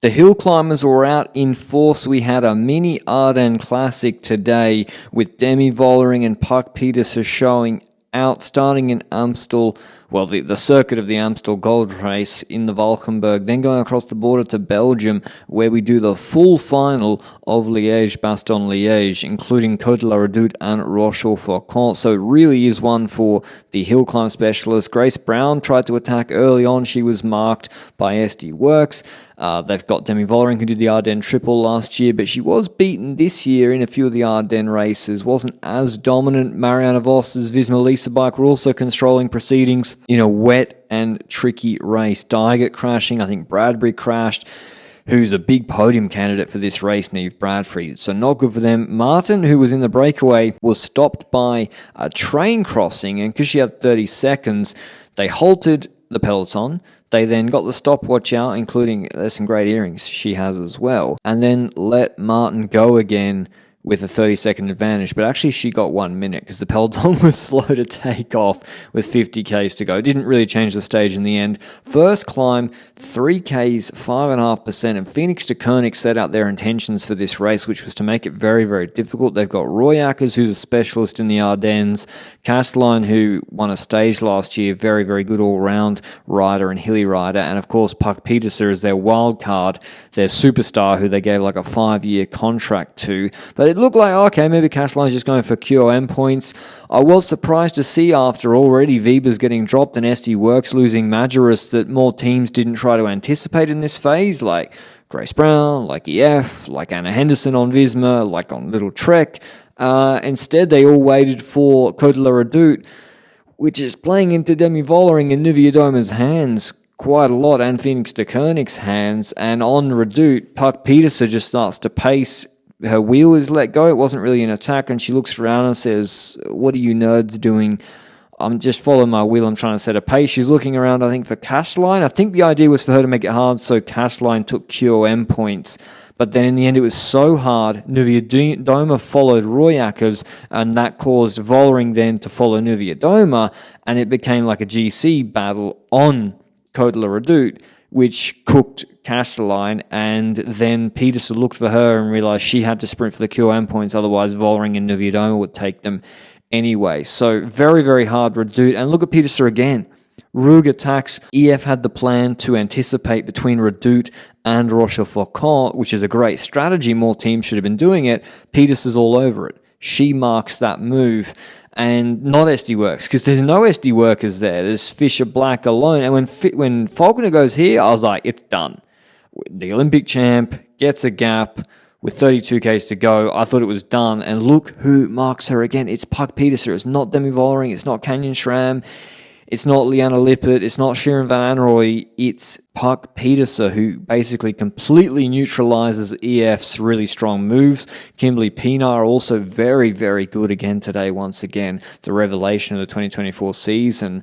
The hill climbers were out in force. We had a mini Ardennes Classic today with Demi Vollering and Puck Pieterse showing out, starting in Amstel, well, the circuit of the Amstel Gold Race in the Valkenburg, then going across the border to Belgium, where we do the full final of Liège-Bastogne-Liège, including Côte de la Redoute and Rochefort-Faucon. So it really is one for the hill climb specialist. Grace Brown tried to attack early on. She was marked by SD Works. They've got Demi Vollering, who did the Ardennes Triple last year, but she was beaten this year in a few of the Ardennes races. Wasn't as dominant. Marianne Vos's Visma Lisa bike were also controlling proceedings in a wet and tricky race. Dygert crashing. I think Bradbury crashed, who's a big podium candidate for this race, Neve Bradbury. So not good for them. Martin, who was in the breakaway, was stopped by a train crossing, and because she had 30 seconds, they halted the peloton. They then got the stopwatch out, including, there's some great earrings she has as well, and then let Martin go again with a 30-second advantage. But actually she got 1 minute because the peloton was slow to take off with 50 Ks to go. Didn't really change the stage in the end. First climb, 3 Ks, 5.5%, and Phoenix de Koenig set out their intentions for this race, which was to make it very, very difficult. They've got Roy Ackers, who's a specialist in the Ardennes, Castelline, who won a stage last year, very, very good all-round rider and hilly rider, and of course Puck Pieterse is their wild card, their superstar, who they gave like a 5-year contract to. But it looked like, okay, maybe Castelline's just going for QOM points. I was surprised to see after already Weber's getting dropped and SD Works losing Majoris that more teams didn't try to anticipate in this phase, like Grace Brown, like EF, like Anna Henderson on Visma, like on Little Trek. Instead, they all waited for Côte de la Redoute, which is playing into Demi Vollering and Nivea Doma's hands quite a lot, and Phoenix de Koenig's hands. And on Redoute, Puck Pieterse just starts to pace. Her wheel is let go. It wasn't really an attack, and she looks around and says, "What are you nerds doing? I'm just following my wheel. I'm trying to set a pace." She's looking around, I think, for Castelline. I think the idea was for her to make it hard, so Castelline took QOM points. But then in the end, it was so hard. Nivea Doma followed Roy Ackers, and that caused Vollering then to follow Nivea Doma, and it became like a GC battle on Côte de la Redoute, which cooked Castelline, and then Pieterse looked for her and realised she had to sprint for the QOM points, otherwise Vollering and Nivea Doma would take them anyway. So very, very hard Redoute. And look at Pieterse again. Rogue attacks. EF had the plan to anticipate between Redoute and Rochefort-Faucon, which is a great strategy. More teams should have been doing it. Pieterse's all over it. She marks that move. And not SD Works, because there's no SD Workers there. There's Fisher Black alone. And when Faulkner goes here, I was like, it's done. The Olympic champ gets a gap with 32 Ks to go. I thought it was done. And look who marks her again. It's Puck Pieterse. It's not Demi Vollering. It's not Canyon Schramm. It's not Liana Lippert. It's not Sharon Van Anrooy. It's Puck Pieterse, who basically completely neutralizes EF's really strong moves. Kimberly Pienaar also very, very good again today, once again. The revelation of the 2024 season.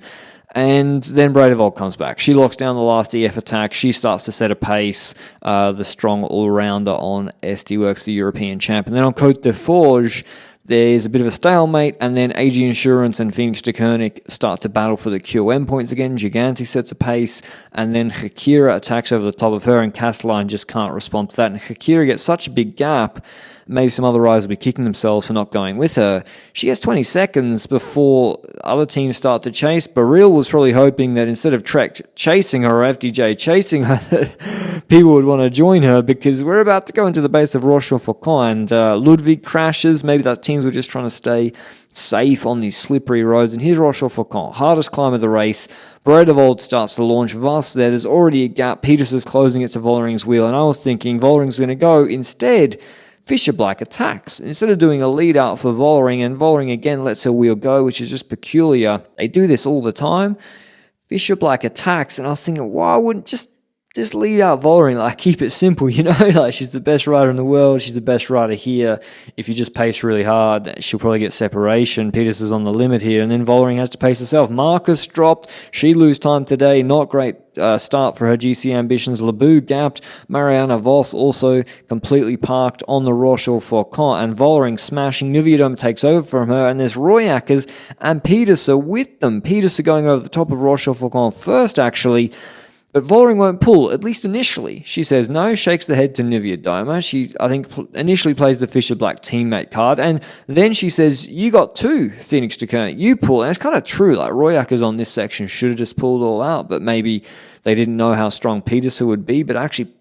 And then Bredevold comes back. She locks down the last EF attack. She starts to set a pace. The strong all-rounder on SD Works, the European champ. And then on Côte de Forges, there's a bit of a stalemate, and then AG Insurance and Phoenix de Koenig start to battle for the QOM points again. Gigante sets a pace, and then Hakira attacks over the top of her, and Castelline just can't respond to that. And Hakira gets such a big gap, maybe some other riders will be kicking themselves for not going with her. She has 20 seconds before other teams start to chase. Baril was probably hoping that instead of Trek chasing her or FDJ chasing her, that people would want to join her, because we're about to go into the base of Rochefort-Faucon, and Ludwig crashes. Maybe that teams were just trying to stay safe on these slippery roads. And here's Rochefort-Faucon, hardest climb of the race. Bredevold starts to launch. Vast there. There's already a gap. Pieterse's closing it to Vollering's wheel, and I was thinking Vollering's going to go. Instead, Fisher Black attacks. Instead of doing a lead out for Vollering, and Vollering again lets her wheel go, which is just peculiar. They do this all the time. Fisher Black attacks, and I was thinking, why wouldn't just lead out Vollering? Like, keep it simple, you know? Like, she's the best rider in the world. She's the best rider here. If you just pace really hard, she'll probably get separation. Pieterse is on the limit here, and then Vollering has to pace herself. Marcus dropped. She lose time today. Not great start for her GC ambitions. Lebu gapped. Marianne Vos also completely parked on the Rochefort-Faucon, and Vollering smashing. Nivea Doma takes over from her, and there's Roy Ackers and Pieterse with them. Pieterse going over the top of Rochefort-Faucon first, actually. But Vollering won't pull, at least initially. She says no, shakes the head to Niewiadoma. She, I think, initially plays the Fischer Black teammate card, and then she says, you got two, Phoenix de Koenig, you pull. And it's kind of true, like Royackers on this section should have just pulled all out, but maybe they didn't know how strong Petersen would be, but actually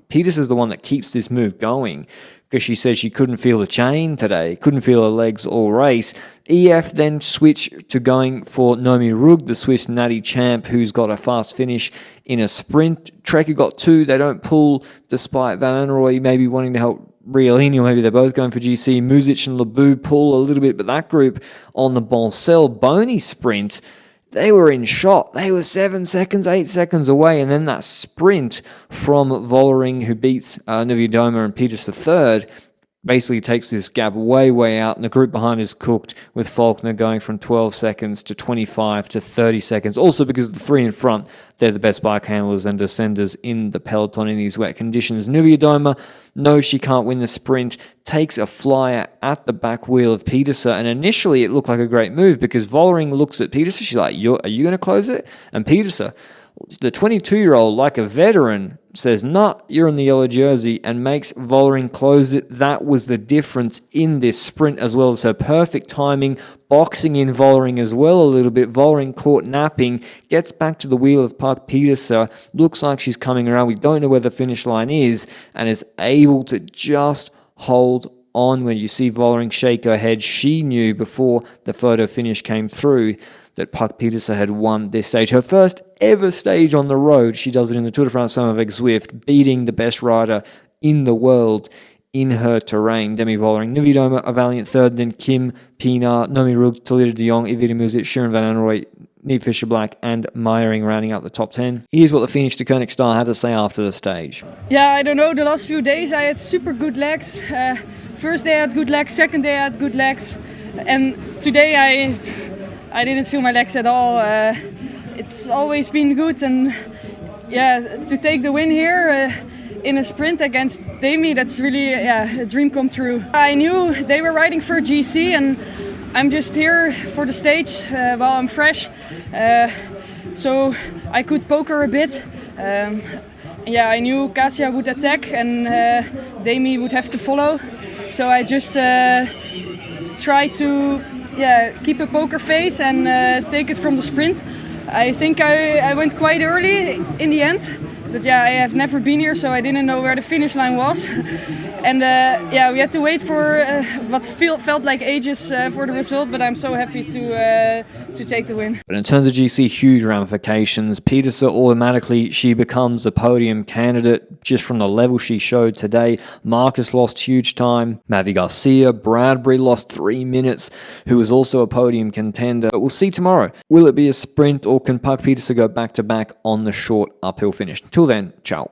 Petersen is the one that keeps this move going, because she said she couldn't feel the chain today, couldn't feel her legs all race. EF then switched to going for Nomi Rugg, the Swiss natty champ, who's got a fast finish in a sprint. Trekker got two. They don't pull, despite Van Anrooy maybe wanting to help Riolini, or maybe they're both going for GC. Muzic and Lebu pull a little bit, but that group on the Boncel-Boney sprint, they were in shot. They were 7 seconds, 8 seconds away. And then that sprint from Vollering, who beats Niewiadoma and Petersen third, basically takes this gap way, way out. And the group behind is cooked, with Faulkner going from 12 seconds to 25 to 30 seconds. Also because the three in front, they're the best bike handlers and descenders in the peloton in these wet conditions. Niewiadoma knows she can't win the sprint, takes a flyer at the back wheel of Petersen, and initially it looked like a great move because Vollering looks at Petersen, she's like, are you going to close it? And Petersen, the 22-year-old, like a veteran, says, nah, you're in the yellow jersey, and makes Vollering close it. That was the difference in this sprint, as well as her perfect timing, boxing in Vollering as well a little bit. Vollering caught napping, gets back to the wheel of Park Petersen, looks like she's coming around. We don't know where the finish line is, and is able to just hold on. When you see Vollering shake her head, she knew before the photo finish came through that Park Petersen had won this stage. Her first ever stage on the road. She does it in the Tour de France Femmes avec Zwift, beating the best rider in the world in her terrain, Demi Vollering. Niewiadoma, a valiant third, then Kim, Pienaar, Nomi Rugg, Toledo de Jong, Evita Muzic, Sharon Van Anrooy, Niamh Fisher Black, and Meiring rounding out the top 10. Here's what the Phoenix de Koenig star had to say after the stage. Yeah, I don't know, the last few days I had super good legs. First day I had good legs, second day I had good legs, and today I didn't feel my legs at all. It's always been good, and yeah, to take the win here in a sprint against Demi, that's really a dream come true. I knew they were riding for GC, and I'm just here for the stage while I'm fresh, so I could poker a bit. Yeah, I knew Kasia would attack and Demi would have to follow, so I just tried to keep a poker face and take it from the sprint. I think I went quite early in the end, but yeah, I have never been here, so I didn't know where the finish line was. And we had to wait for what felt like ages for the result, but I'm so happy to take the win. But in terms of GC, huge ramifications. Petersen, automatically, she becomes a podium candidate just from the level she showed today. Marcus lost huge time. Mavi Garcia, Bradbury lost 3 minutes, who was also a podium contender. But we'll see tomorrow. Will it be a sprint, or can Park Petersen go back-to-back on the short uphill finish? Till then, ciao.